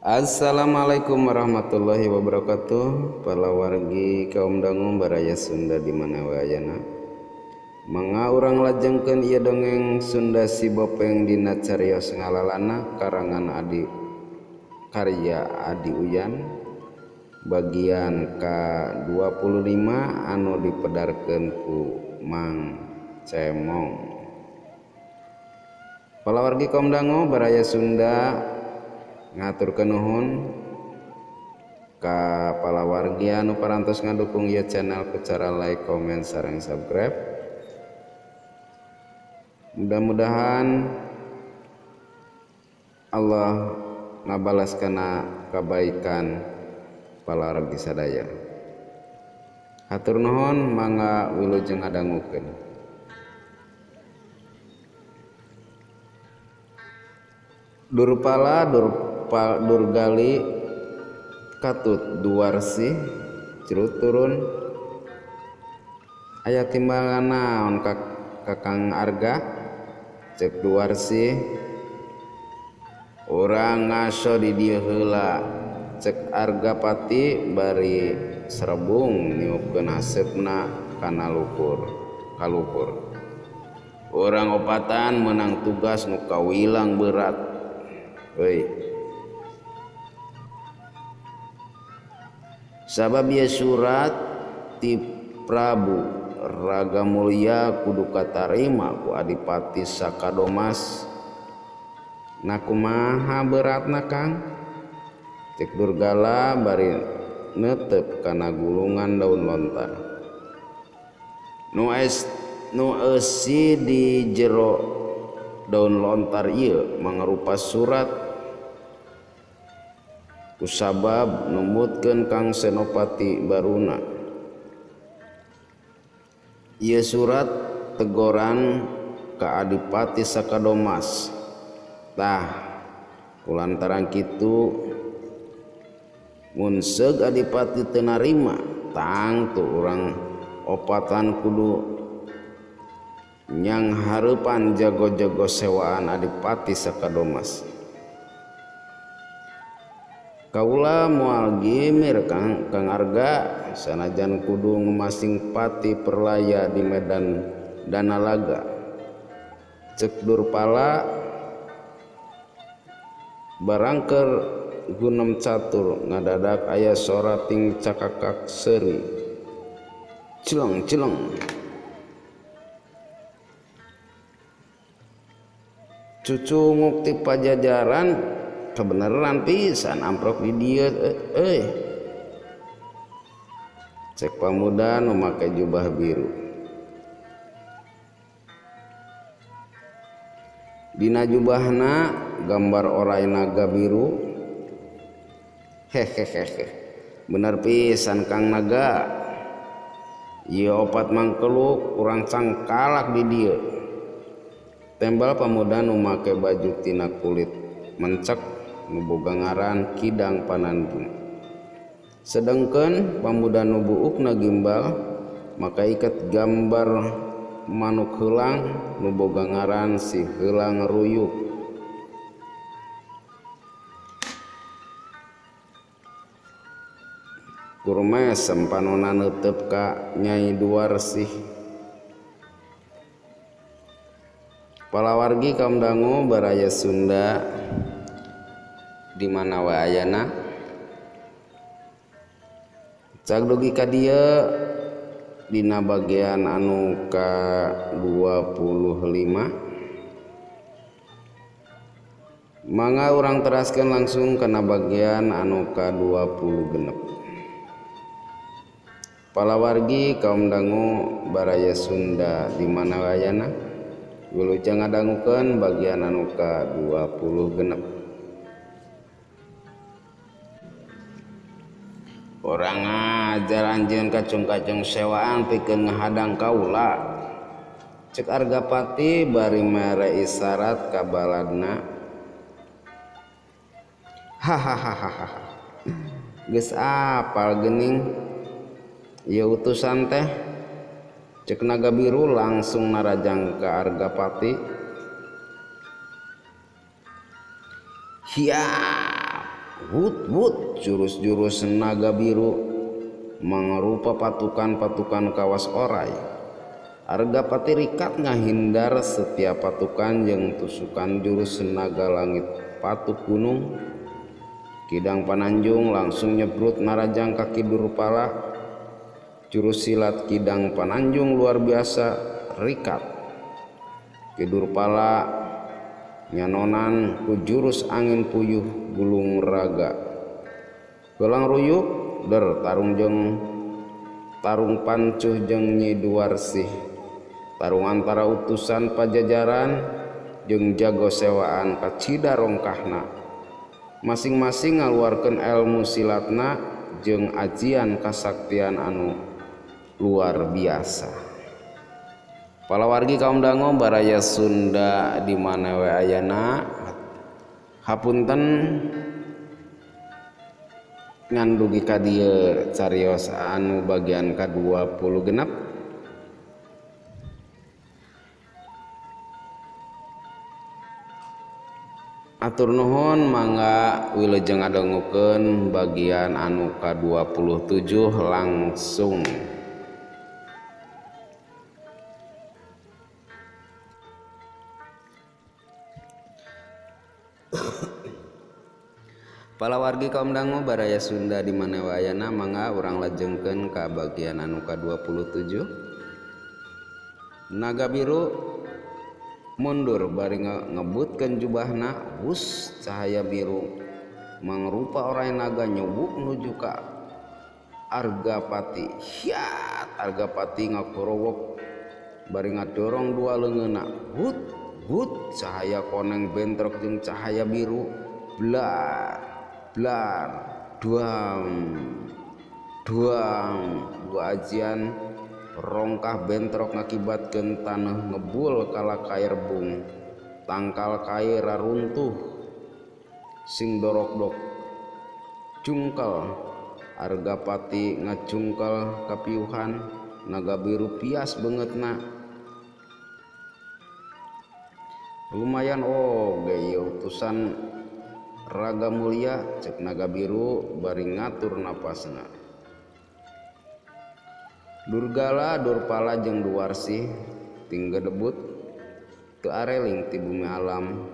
Assalamualaikum warahmatullahi wabarakatuh. Para wargi kaum dangu baraya Sunda di mana wayana. Manga urang lajengkeun ieu dongeng Sunda si Bopeng dina cariyos ngalalana karangan karya Adi Uyan bagian ka-25 anu dipedarkeun ku Mang Cemong. Para wargi kaum dangu baraya Sunda ngaturkeun nuhun ka palawargi anu parantos ngadukung ieu channel ku cara like, comment, sareng subscribe. Mudah-mudahan Allah ngabalas kana kebaikan palawargi sadaya. Hatur nuhun, mangga wilujeng ngadangukeun. Durpala durgali katut duwarsi cirut turun aya timbangan naon kakang arga cek duwarsi urang ngaso di dieu heula cek arga pati bari serebung niupkeun hasepna kana kaluhur urang opatan menang tugas nu kawilang berat sabab ieu surat ti Prabu Raga Mulya kudu katarima ku Adipati Sakadomas. Na kumaha beratna Kang? Cek Durgala bari neuteup kana gulungan daun lontar. Nu eusi di jero daun lontar ieu mangrupa surat kusabab numutkeun Kang Senopati Baruna. Ieu surat tegoran ka Adipati Sakadomas. Tah kulantaran kitu mun seug Adipati teu narima tangtu urang opatan kudu nyang hareupan jago-jago sewaan Adipati Sakadomas. Kaula moal gimir Kang Arga sanajan kudu ngumasing pati perlaya di medan Danalaga. Cek Durpala barangker gunem catur ngadadak aya sora ting cakakak seuri cileng cucu ngukti pajajaran kebeneran pisan amprok di dieu cek pamuda nu make jubah biru dina jubahna gambar orai naga biru hehehe bener pisan Kang Naga ieu opat mangkeluk urang cangkalak di dieu tembal pamuda nu make baju tina kulit mencek nu boga ngaran Kidang Panandung. Sedengkeun pamuda nu buukna gimbal maka iket gambar manuk heulang nu boga ngaran Si Heulang Ruyuk. Kurmes sempanona neuteup ka Nyai Duwarsih. Palawargi kaum dangu baraya Sunda di mana wae ayana cak dugi ka dieu dina bagian anu ka-25 mangga urang teraskeun langsung kana bagian anu ka-26. Palawargi kaum dangu baraya Sunda di mana wae ayana wilujeng ngadangukeun bagian anu ka-26. Orang ngajar anjeun kacung-kacung sewaan pikeun ngahadang kaula. Cek Argapati bari mere isyarat ka baladna. Hahaha. Geus apal geuning ieu utusan teh. Cek Naga Biru langsung narajang ka Argapati. Hiap wut jurus-jurus naga biru mangrupa patukan-patukan kawas orai. Argapati rikat ngahindar setiap patukan yang tusukan jurus naga langit patuk gunung. Kidang Pananjung langsung nyebrut narajang kaki Durpala. Jurus silat Kidang Pananjung luar biasa rikat. Ki Durpala nyanonan ku jurus angin puyuh gulung raga. Gelang ruyuk der tarung pancuh jeung Nyi Duarsih. Tarung antara utusan pajajaran jeung jago sewaan kacida rongkahna. Masing-masing ngaluarkeun ilmu silatna jeung ajian kasaktian anu luar biasa. Palawargi kaum dango baraya Sunda di mana we ayana, hapunten ngandugi ka dieu carios anu bagian ka-20 genep. Atur nuhun mangga wilujeng ngadongukeun bagian anu ka-27 langsung. Palawargi kaum dangu baraya Sunda di mana wayana mangga urang lajengkeun ka bagian anu ka-27. Naga biru mundur bari ngebutkeun jubahna, wus cahaya biru mangrupa orang naga nyubuk nuju ka Argapati. Hiat Argapati ngakorowok bari ngadorong dua leungeunna. Hut cahaya koneng bentrok jeung cahaya biru. Blar duam dua ajian rongkah bentrok ngakibatkeun taneuh ngebul kala kair bung. Tangkal kair runtuh sing dorok-dok cungkel. Argapati ngacungkel kapiuhan. Naga biru pias beungeutna. Lumayan ge utusan raga mulia cek naga biru bari ngatur napasna. Durgala Durpala jeung Duarsih tinggal debut teu areling ti bumi alam.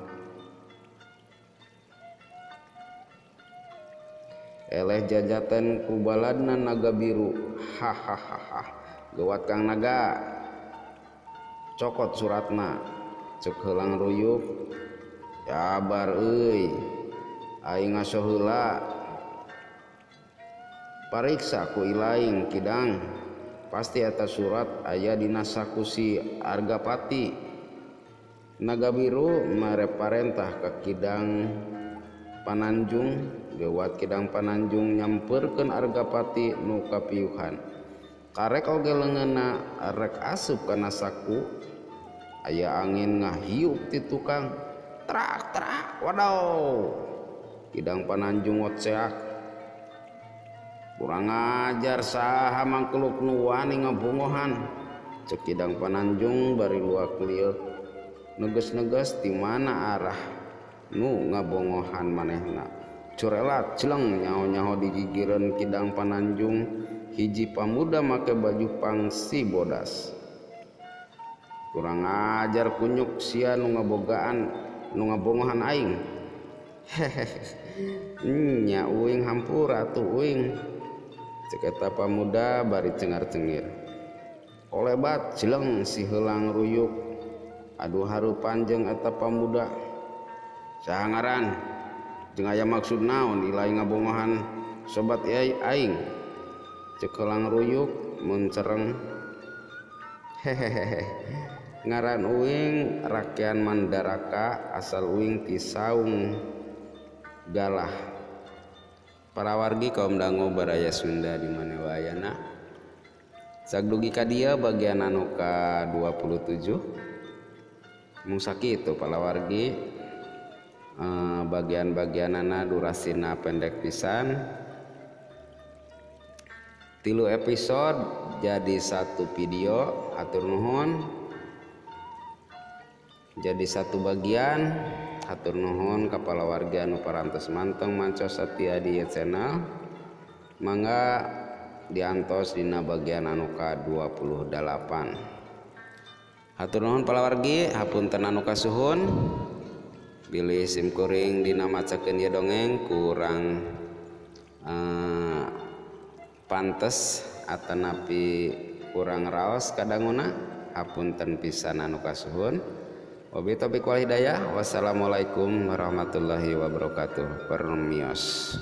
Eleh jajaten ku baladna naga biru. Hahaha gawat Kang Naga. Cokot suratna cek heulang ruyuk. Sabar euy. Aing ngaso heula. Pariksa ku ilaing Kidang. Pasti eta surat aya dina saku si Argapati. Naga biru mareparentah ka Kidang Pananjung. Gawat Kidang Pananjung nyamperkeun Argapati nu kapiuhan. Karek oge leungeunna rek asup kana saku. Aya angin ngahiup ti tukang. Trak wadaw. Kidang Pananjung oceak. Kurang ajar saha mangkeluk nu wani ngabongohan. Cek Kidang Pananjung bari luak lieu. Neges-neges ti mana arah nu ngabongohan manehna. Curelat celeng nyaho-nyaho digigireun Kidang Pananjung. Hiji pamuda make baju pangsi bodas. Kurang ajar kunyuk sia nu ngabogaan nu ngabongohan aing. Nya uing hampura tuh uing. Cek eta pamuda bari cengar-cengir. Kolebat cileng si heulang ruyuk. Aduh harupan jeung eta pamuda. Saha ngaran? Jeung aya maksud naon ilai ngabongohan sobat aing? Cek heulang ruyuk mun cereng. Hehehe. Ngaran uing Rakean Mandaraka asal uing ti saung galah. Parawargi kaum dangu baraya Sunda di mana wayana. Sagdugi ka dieu bagian anu ka-27. Mung sakitu palawargi. Bagian-bagianana durasina pendek pisan. 3 episode jadi 1 video. Atur nuhun. Jadi 1 bagian hatur nuhun kepala warga anu parantos manteng mancos satia di channel. Mangga diantos dina bagian anu ka-28. Hatur nuhun palawargi, hapunten anu kasuhun. Bilih simkuring dina macakeun ieu dongeng kurang pantes atanapi kurang raos kadanguna, hapunten pisan anu kasuhun. Wabillahi taufiq wal hidayah. Wassalamualaikum warahmatullahi wabarakatuh. Permios.